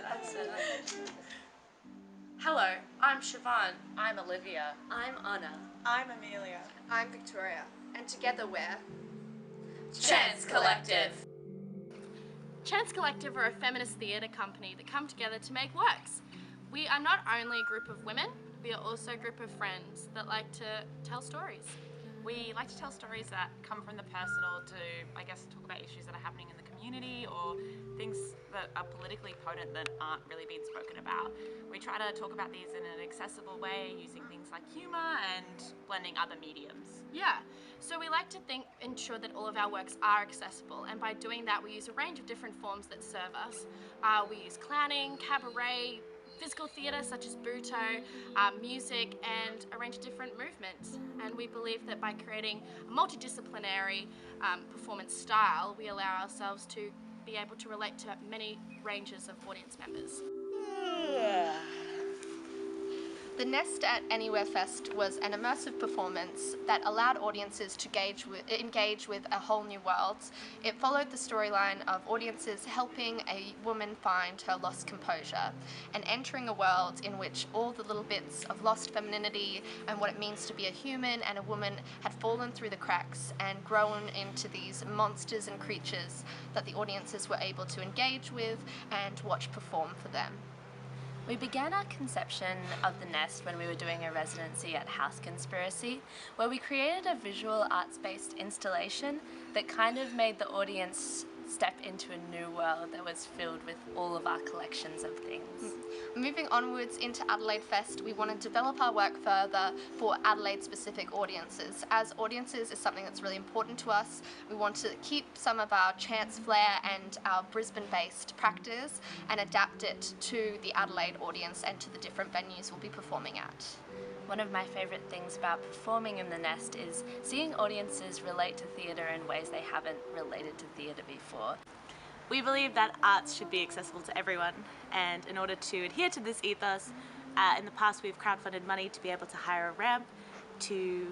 That's it. Hello, I'm Siobhan. I'm Olivia. I'm Anna. I'm Amelia. I'm Victoria. And together we're Chance Collective. Chance Collective are a feminist theatre company that come together to make works. We are not only a group of women, we are also a group of friends that like to tell stories. We like to tell stories that come from the personal to, I guess, talk about issues that are happening in the community or things that are politically potent that aren't really being spoken about. We try to talk about these in an accessible way using things like humour and blending other mediums. Yeah, so we like to ensure that all of our works are accessible, and by doing that we use a range of different forms that serve us. We use clowning, cabaret, physical theatre such as Buto, music, and a range of different movements. And we believe that by creating a multidisciplinary performance style, we allow ourselves to be able to relate to many ranges of audience members. The Nest at Anywhere Fest was an immersive performance that allowed audiences to engage with a whole new world. It followed the storyline of audiences helping a woman find her lost composure and entering a world in which all the little bits of lost femininity and what it means to be a human and a woman had fallen through the cracks and grown into these monsters and creatures that the audiences were able to engage with and watch perform for them. We began our conception of the Nest when we were doing a residency at House Conspiracy, where we created a visual arts-based installation that kind of made the audience step into a new world that was filled with all of our collections of things. Moving onwards into Adelaide Fest, we want to develop our work further for Adelaide-specific audiences. As audiences is something that's really important to us, we want to keep some of our chance flair and our Brisbane-based practice and adapt it to the Adelaide audience and to the different venues we'll be performing at. One of my favourite things about performing in the Nest is seeing audiences relate to theatre in ways they haven't related to theatre before. We believe that arts should be accessible to everyone, and in order to adhere to this ethos, in the past we've crowdfunded money to be able to hire a ramp to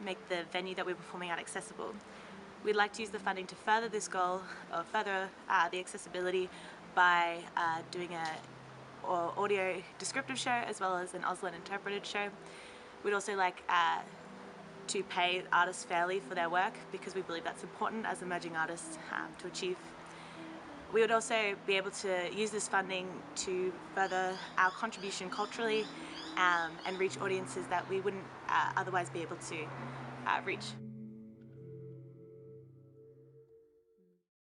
make the venue that we're performing at accessible. We'd like to use the funding to further this goal, or further the accessibility by doing a audio descriptive show as well as an Auslan interpreted show. We'd also like to pay artists fairly for their work because we believe that's important as emerging artists to achieve. We would also be able to use this funding to further our contribution culturally and reach audiences that we wouldn't otherwise be able to reach.